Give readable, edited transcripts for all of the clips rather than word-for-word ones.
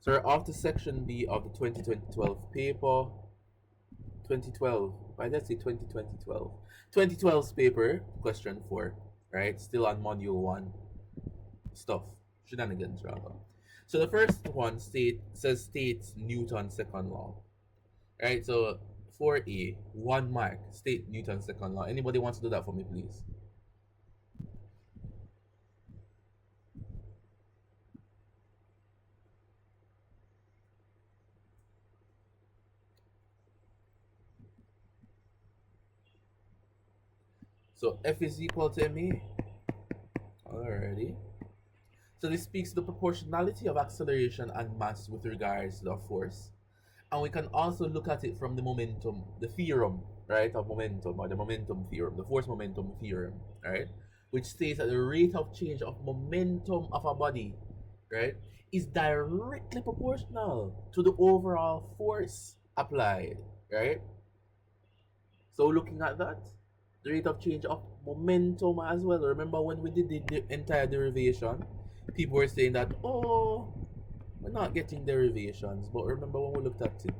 So we're off to section B of the 2012 paper. 2012. Why did I say 2012? 2012's paper, question 4. Right? Still on module 1 stuff. Shenanigans, rather. So the first one states Newton's second law. Right? So 4A, 1 mark, state Newton's second law. Anybody wants to do that for me, please? So F is equal to ma. Alrighty. So this speaks to the proportionality of acceleration and mass with regards to the force. And we can also look at it from the momentum, the theorem, right, of momentum, or the momentum theorem, the force momentum theorem, right, which states that the rate of change of momentum of a body, right, is directly proportional to the overall force applied, right? So looking at that, the rate of change of momentum as well. Remember when we did the entire derivation, people were saying that, oh, we're not getting derivations. But remember when we looked at it,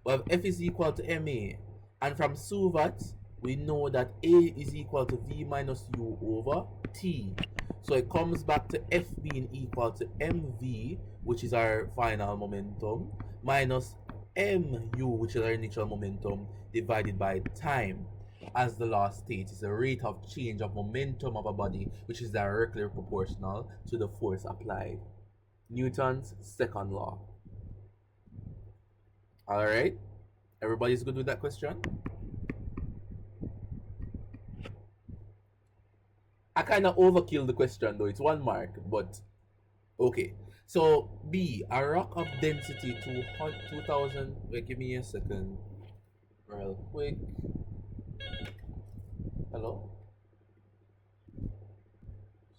we have F is equal to ma. And from Suvat, we know that A is equal to V minus U over T. So it comes back to F being equal to mv, which is our final momentum, minus mu, which is our initial momentum, divided by time. As the law states, is the rate of change of momentum of a body, which is directly proportional to the force applied. Newton's second law. Alright? Everybody's good with that question? I kind of overkill the question though. It's 1 mark, but okay. So B, a rock of density 2000. Wait, give me a second, real quick. Hello,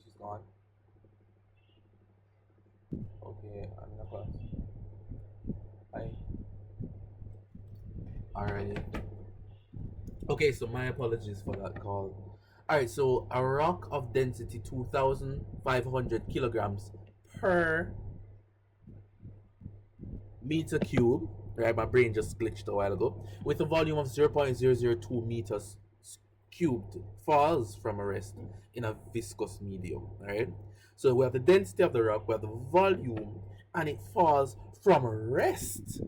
she's gone. Okay, I'm in a class. Hi. Alright. Okay, so my apologies for that call. Alright, so a rock of density 2,500 kilograms per meter cube, right? My brain just glitched a while ago. With a volume of 0.002 meters cubed, falls from a rest in a viscous medium, right? So we have the density of the rock, we have the volume, and it falls from a rest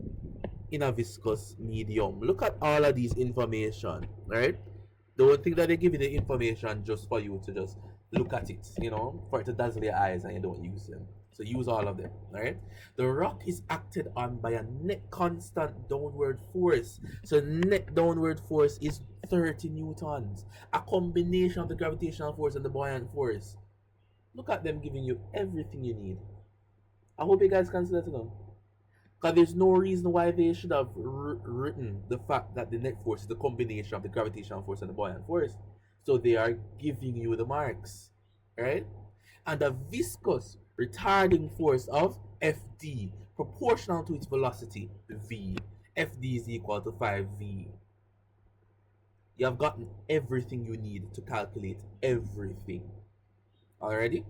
in a viscous medium. Look at all of these information, right? Don't think that they give you the information just for you to just look at it, for it to dazzle your eyes and you don't use them. So use all of them, right? The rock is acted on by a net constant downward force. So net downward force is 30 newtons, a combination of the gravitational force and the buoyant force. Look at them giving you everything you need. I hope you guys can see that to them. Because there's no reason why they should have written the fact that the net force is the combination of the gravitational force and the buoyant force. So they are giving you the marks, right? And the viscous retarding force of Fd, proportional to its velocity, v. Fd is equal to 5v. You have gotten everything you need to calculate everything. Already?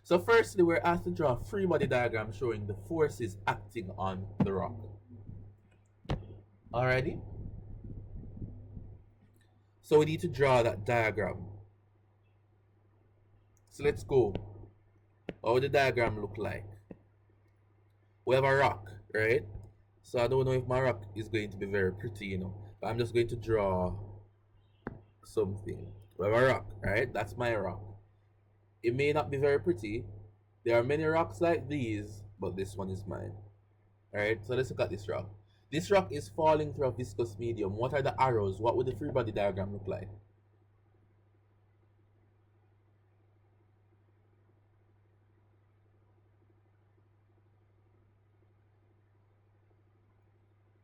So firstly, we're asked to draw a free body diagram showing the forces acting on the rock. Alrighty? So we need to draw that diagram. So let's go. What would the diagram look like? We have a rock, right? So I don't know if my rock is going to be very pretty, but I'm just going to draw something. We have a rock, right? That's my rock. It may not be very pretty. There are many rocks like these, but this one is mine. Alright, so let's look at this rock. This rock is falling through a viscous medium. What are the arrows? What would the free body diagram look like?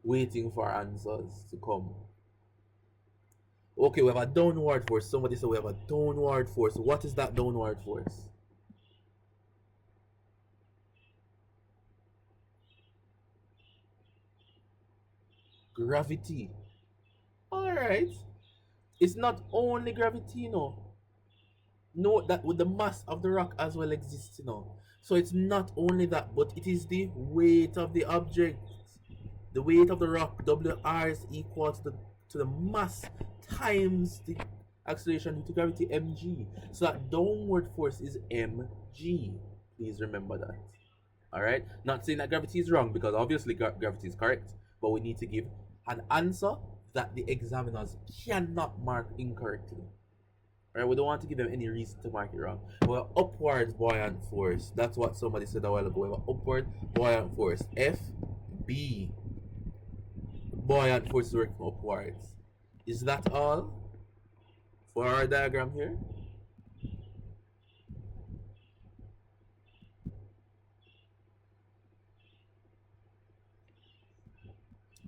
Waiting for answers to come. Okay, we have a downward force. Somebody said we have a downward force. What is that downward force? Gravity. Alright. It's not only gravity, Note that with the mass of the rock as well exists, So it's not only that, but it is the weight of the object. The weight of the rock, WR, is equal to the mass times the acceleration due to gravity, mg. So that downward force is mg. Please remember that. Alright? Not saying that gravity is wrong, because obviously gravity is correct, but we need to give an answer that the examiners cannot mark incorrectly. Alright, we don't want to give them any reason to mark it wrong. Well, upward buoyant force. That's what somebody said a while ago. We have upward buoyant force. FB. Buoyant force is working upwards. Is that all for our diagram here?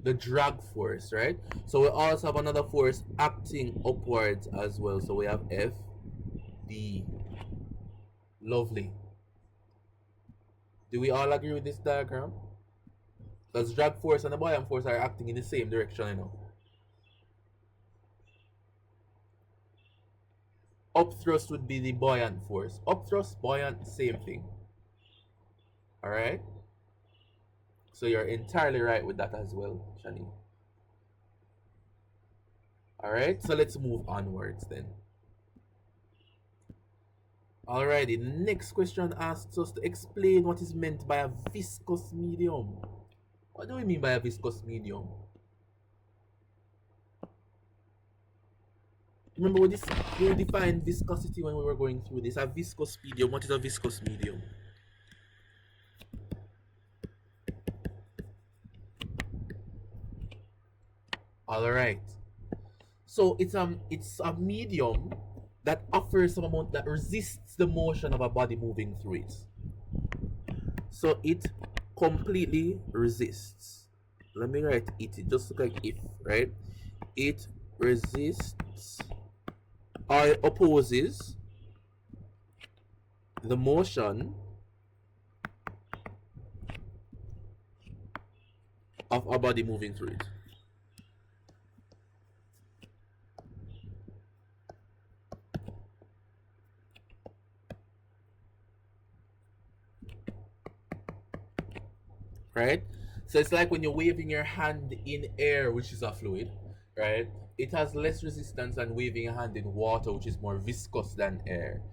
The drag force, right? So we also have another force acting upwards as well. So we have F, D. Lovely. Do we all agree with this diagram? Because drag force and the buoyant force are acting in the same direction, Upthrust would be the buoyant force. Upthrust, buoyant, same thing. Alright? So you're entirely right with that as well, Shani. Alright, so let's move onwards then. Alrighty, the next question asks us to explain what is meant by a viscous medium. What do we mean by a viscous medium? Remember we defined viscosity when we were going through this. A viscous medium, what is a viscous medium? Alright. So it's a medium that offers some amount that resists the motion of a body moving through it. So it completely resists. Let me write it. It just look like if, right? It resists or opposes the motion of a body moving through it. Right? So it's like when you're waving your hand in air, which is a fluid, right? It has less resistance than waving your hand in water, which is more viscous than air,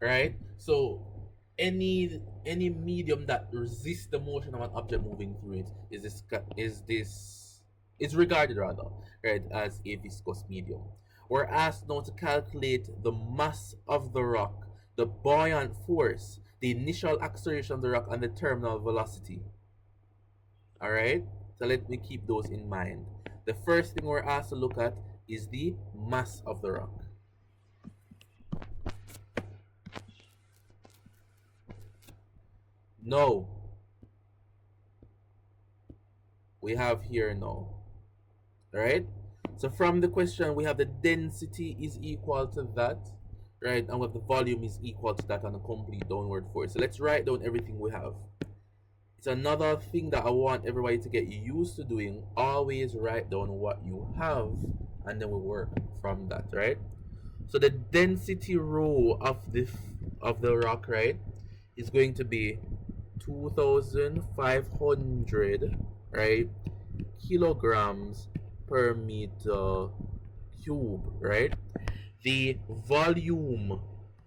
right? So any medium that resists the motion of an object moving through it is regarded rather, right, as a viscous medium. We're asked now to calculate the mass of the rock, the buoyant force, the initial acceleration of the rock, and the terminal velocity. Alright, so let me keep those in mind. The first thing we're asked to look at is the mass of the rock. No. We have here no. Alright, so from the question we have the density is equal to that, right? And we have the volume is equal to that and a complete downward force. So let's write down everything we have. It's another thing that I want everybody to get used to doing. Always write down what you have and then we work from that, right? So the density rho of the rock, right, is going to be 2,500, right, kilograms per meter cube, right? The volume,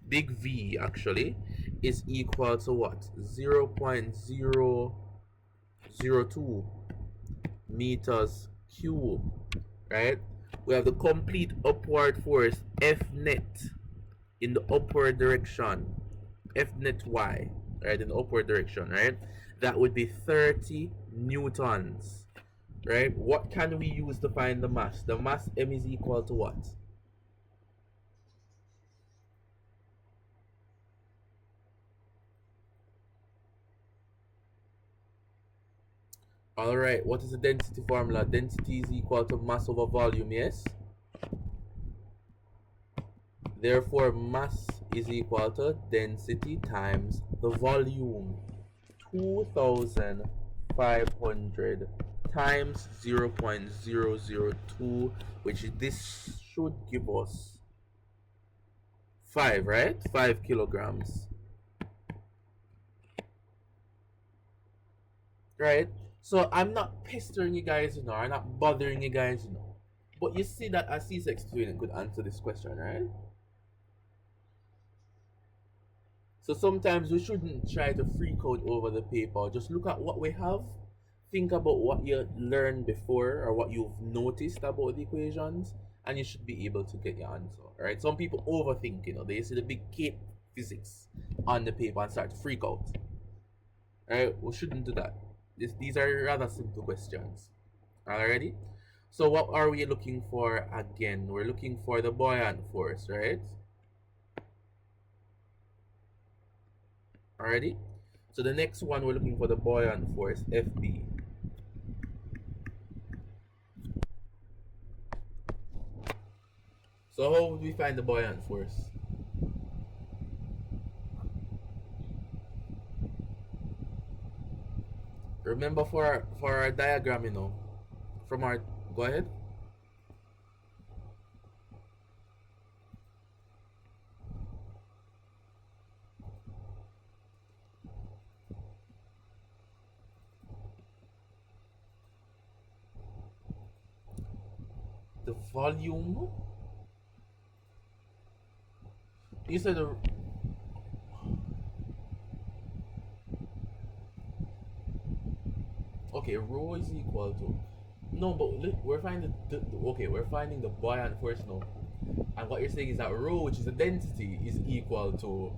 big V actually, is equal to what? 0.002 meters cube, right? We have the complete upward force F net in the upward direction, F net Y, right, in the upward direction, right? That would be 30 newtons, right? What can we use to find the mass? The mass M is equal to what? Alright, what is the density formula? Density is equal to mass over volume, yes? Therefore, mass is equal to density times the volume. 2,500 times 0.002, which this should give us 5, right? 5 kilograms, right? So I'm not pestering you guys, I'm not bothering you guys, But you see that a C-section student could answer this question, right? So sometimes we shouldn't try to freak out over the paper. Just look at what we have. Think about what you learned before or what you've noticed about the equations, and you should be able to get your answer. Right? Some people overthink, they see the big cape physics on the paper and start to freak out. Right? We shouldn't do that. These are rather simple questions. Alrighty? So what are we looking for again? We're looking for the buoyant force, right? Alrighty? So the next one, we're looking for the buoyant force, FB. So how would we find the buoyant force? Remember for our diagram, from our, go ahead. The volume. You said the, okay, rho is equal to, no, but we're finding we're finding the buoyant force now, and what you're saying is that rho, which is the density, is equal to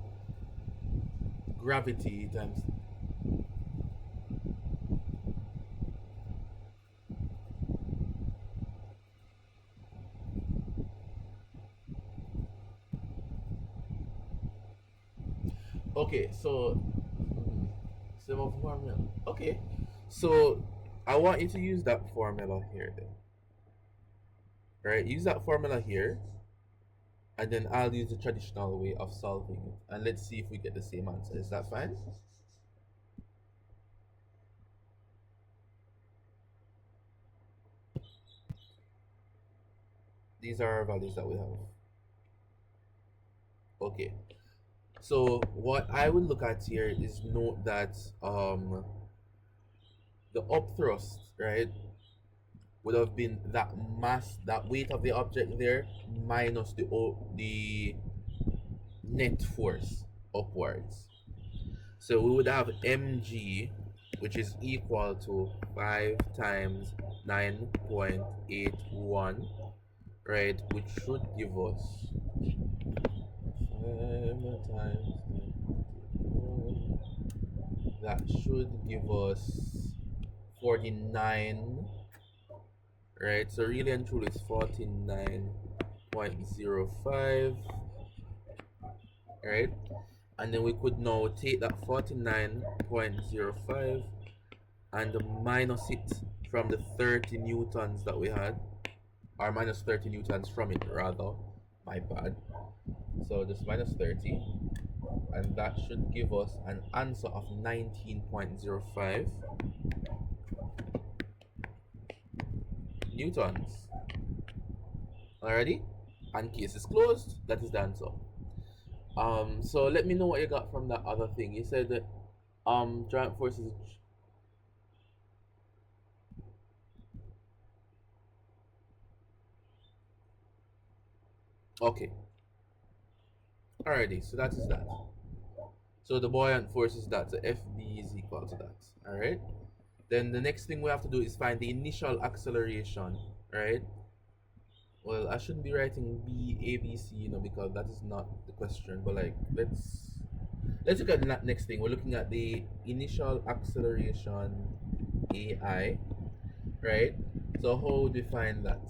gravity times. Okay, so simple formula. Okay, so I want you to use that formula here then. Right, use that formula here, and then I'll use the traditional way of solving it, and let's see if we get the same answer. Is that fine? These are our values that we have. Okay, so what I would look at here is note that the up thrust, right, would have been that mass, that weight of the object there, minus the net force upwards. So we would have mg, which is equal to 5 times 9.81, right, which should give us 5 times 9.81, that should give us 49, right? So really and truly it's 49.05, right? And then we could now take that 49.05 and minus it from the 30 newtons that we had, or minus 30 newtons from it rather, my bad. So just minus 30, and that should give us an answer of 19.05 newtons. Alrighty, and case is closed. That is the answer. So let me know what you got from that other thing. You said that giant force is, okay. Alrighty, so that is that. So the buoyant force is that, so FB is equal to that. Alright. Then the next thing we have to do is find the initial acceleration, right? Well, I shouldn't be writing B A B C, because that is not the question. But like, let's look at the next thing. We're looking at the initial acceleration AI, right? So how would we find that?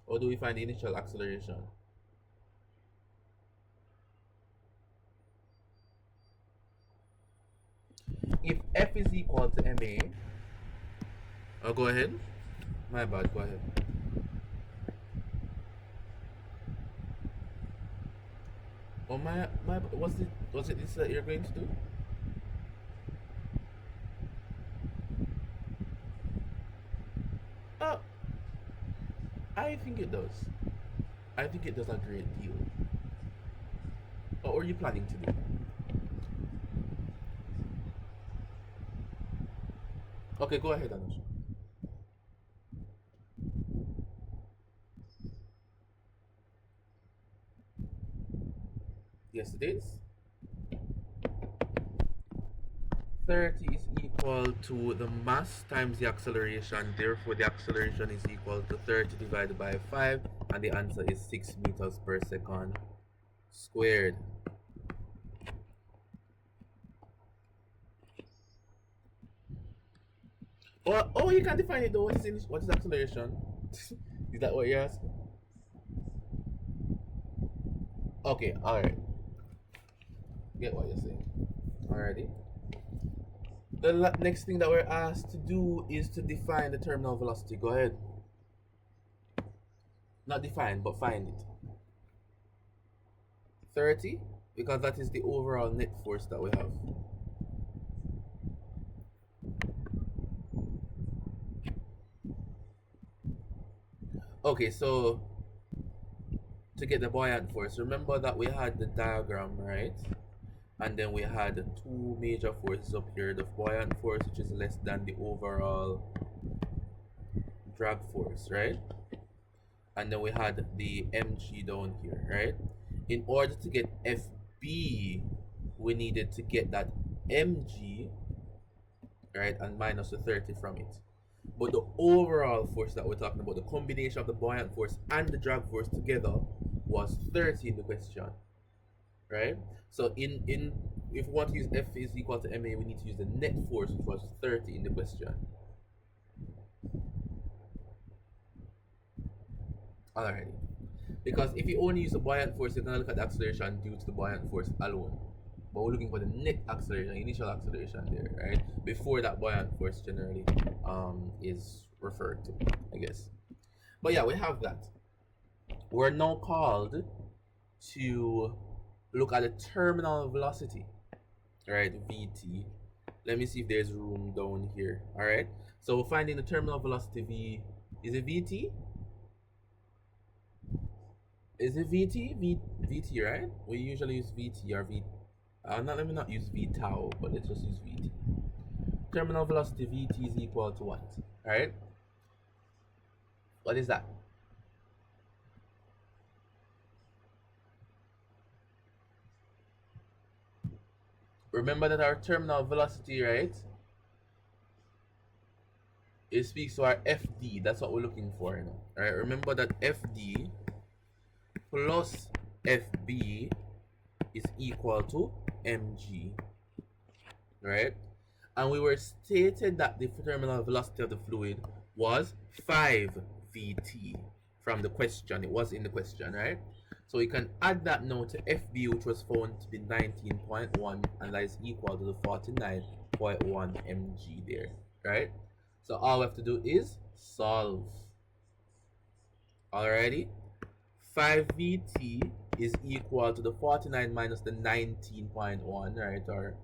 How do we find the initial acceleration? If F is equal to ma, oh, go ahead. My bad. Go ahead. Oh my. Was it this that you're going to do? I think it does a great deal. What were you planning to do? Okay, go ahead, Anush. Yes, it is. 30 is equal to the mass times the acceleration. Therefore, the acceleration is equal to 30 divided by 5. And the answer is 6 meters per second squared. Oh, you can define it though. What is acceleration? Is that what you're asking? Okay, alright. Get what you're saying. Alrighty. The next thing that we're asked to do is to define the terminal velocity. Go ahead. Not define, but find it. 30, because that is the overall net force that we have. Okay, so to get the buoyant force, remember that we had the diagram, right? And then we had two major forces up here, the buoyant force, which is less than the overall drag force, right? And then we had the mg down here, right? In order to get FB, we needed to get that mg, right, and minus the 30 from it. But the overall force that we're talking about, the combination of the buoyant force and the drag force together, was 30 in the question, right? So in if we want to use F is equal to ma, we need to use the net force, which was 30 in the question. Alrighty. Because if you only use the buoyant force, you're gonna look at the acceleration due to the buoyant force alone. But we're looking for the net acceleration, initial acceleration there, right? Before that buoyant force generally is referred to, I guess. But yeah, we have that. We're now called to look at the terminal velocity, right? Vt. Let me see if there's room down here. All right. So finding the terminal velocity v, is it Vt? Is it Vt? Vt, right? We usually use Vt or V. Let me not use V tau, but let's just use Vt. Terminal velocity Vt is equal to what? All right. What is that? Remember that our terminal velocity, right? It speaks to our FD. That's what we're looking for, you know. All right. Remember that FD plus FB is equal to mg, right? And we were stated that the terminal velocity of the fluid was 5 vt from the question. It was in the question, right? So we can add that now to FB, which was found to be 19.1, and that is equal to the 49.1 mg there, right? So all we have to do is solve. Alrighty, 5 vt is equal to the 49 minus the 19.1, right? Or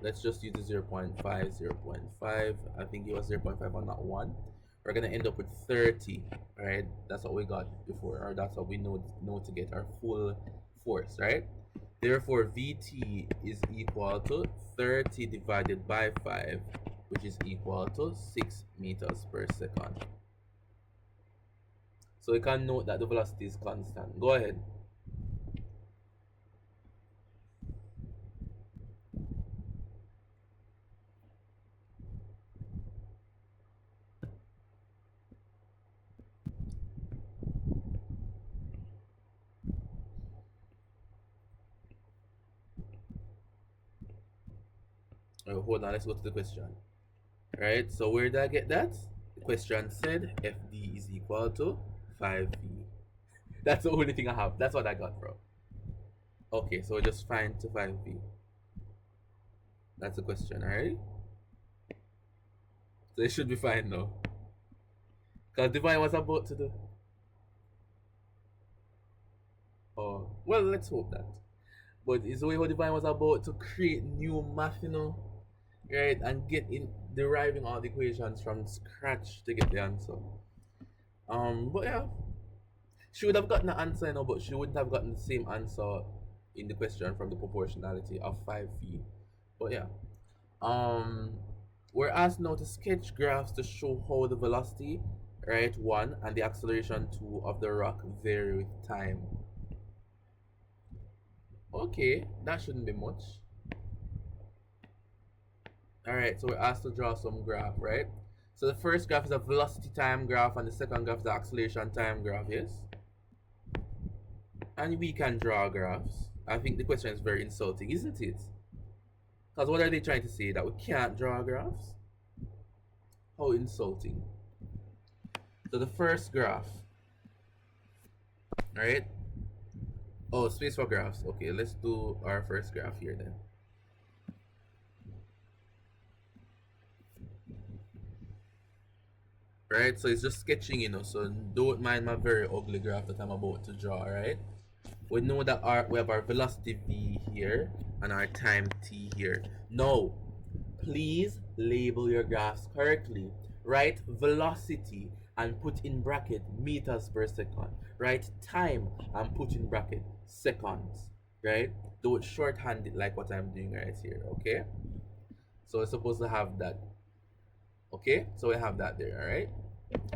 let's just use the 0 0.5, 0.5. I think it was 0.5 on that one. We're gonna end up with 30, right? That's what we got before, or that's what we know to get our full force, right? Therefore, Vt is equal to 30 divided by 5, which is equal to 6 meters per second. So we can note that the velocity is constant. Go ahead. Hold on, let's go to the question. Right, so where did I get that? The question said FD is equal to 5V. That's the only thing I have. That's what I got, bro. Okay, so just find to 5V. That's the question, alright? So it should be fine now. Because Divine was about to do. Oh, well, let's hope that. But it's the way how Divine was about to create new math, you know, right? And get in deriving all the equations from scratch to get the answer. But yeah, She would have gotten the answer, you know, but she wouldn't have gotten the same answer in the question from the proportionality of 5 feet. But yeah. Um, we're asked now to sketch graphs to show how the velocity, right, 1, and the acceleration 2 of the rock vary with time. Okay, that shouldn't be much. Alright, so we're asked to draw some graph, right? So the first graph is a velocity time graph, and the second graph is the acceleration time graph, yes? And we can draw graphs. I think the question is very insulting, isn't it? Because what are they trying to say? That we can't draw graphs? How insulting. So the first graph, right? Oh, space for graphs. Okay, let's do our first graph here then. Right, so it's just sketching, you know, so don't mind my very ugly graph that I'm about to draw, right? We know that we have our velocity v here and our time t here. Now, please label your graphs correctly. Write velocity and put in bracket meters per second. Write time and put in bracket seconds. Right? Don't shorthand it like what I'm doing right here. Okay? So we're supposed to have that. Okay? So we have that there. Alright?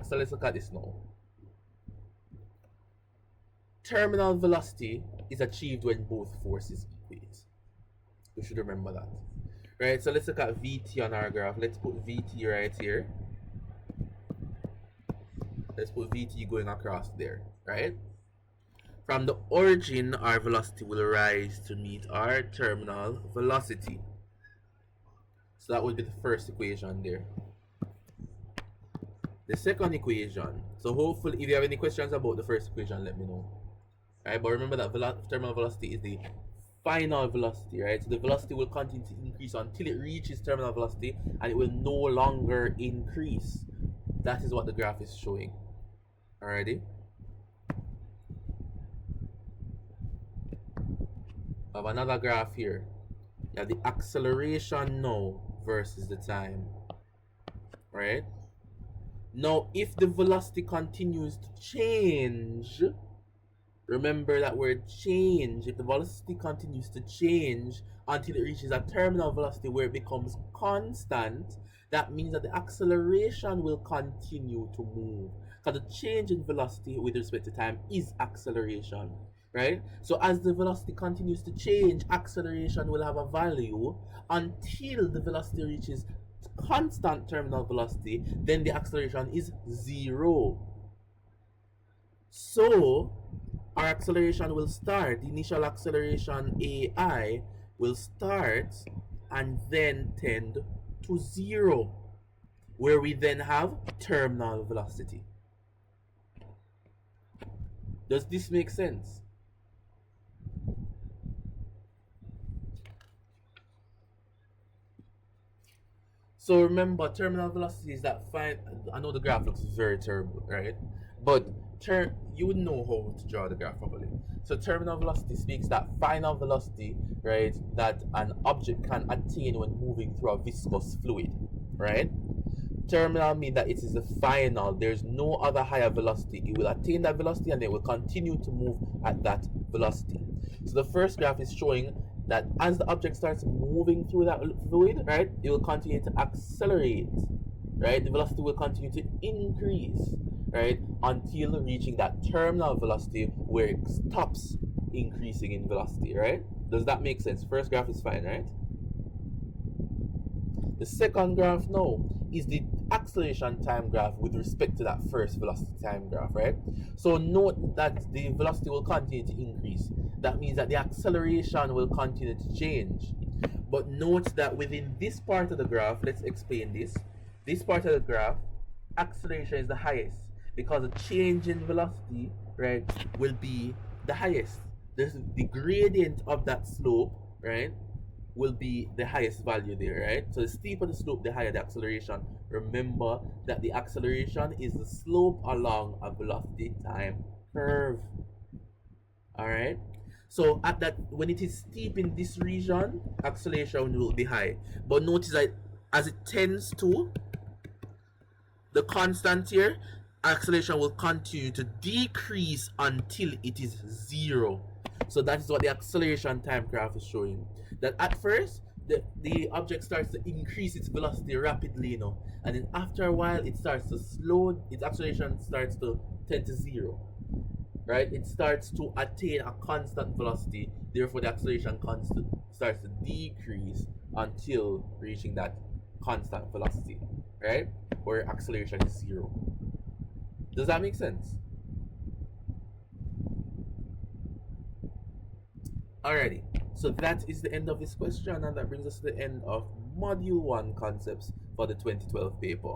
So let's look at this now. Terminal velocity is achieved when both forces equate. We should remember that. Right, so let's look at Vt on our graph. Let's put Vt right here. Let's put Vt going across there, right? From the origin, our velocity will rise to meet our terminal velocity. So that would be the first equation there. The second equation. So hopefully, if you have any questions about the first equation, let me know. Right, but remember that terminal velocity is the final velocity, right? So the velocity will continue to increase until it reaches terminal velocity, and it will no longer increase. That is what the graph is showing. Alrighty. I have another graph here. You have the acceleration now versus the time. Right? Now, if the velocity continues to change, remember that word change. If the velocity continues to change until it reaches a terminal velocity where it becomes constant, that means that the acceleration will continue to move. Because the change in velocity with respect to time is acceleration, right? So as the velocity continues to change, acceleration will have a value until the velocity reaches constant terminal velocity, then the acceleration is 0. So our acceleration will start, the initial acceleration AI will start and then tend to 0, where we then have terminal velocity. Does this make sense? So remember, terminal velocity is that fine. I know the graph looks very terrible, right? But you would know how to draw the graph properly. So terminal velocity speaks that final velocity, right, that an object can attain when moving through a viscous fluid, right? Terminal means that it is the final. There's no other higher velocity. It will attain that velocity and it will continue to move at that velocity. So the first graph is showing that as the object starts moving through that fluid, right, it will continue to accelerate, right? The velocity will continue to increase, right, until reaching that terminal velocity where it stops increasing in velocity, right? Does that make sense? First graph is fine, right? The second graph now is the acceleration time graph with respect to that first velocity time graph, right? So note that the velocity will continue to increase. That means that the acceleration will continue to change. But note that within this part of the graph, let's explain this. This part of the graph, acceleration is the highest because the change in velocity, right, will be the highest. The gradient of that slope, right, will be the highest value there, right? So the steeper the slope, the higher the acceleration. Remember that the acceleration is the slope along a velocity time curve. Alright? So at that, when it is steep in this region, acceleration will be high. But notice that as it tends to the constant here, acceleration will continue to decrease until it is zero. So that is what the acceleration time graph is showing. That at first, the object starts to increase its velocity rapidly, and then after a while, it starts to slow, its acceleration starts to tend to zero, right? It starts to attain a constant velocity, therefore, the acceleration constant starts to decrease until reaching that constant velocity, right? Where acceleration is zero. Does that make sense? Alrighty. So that is the end of this question, and that brings us to the end of Module 1 Concepts for the 2012 paper.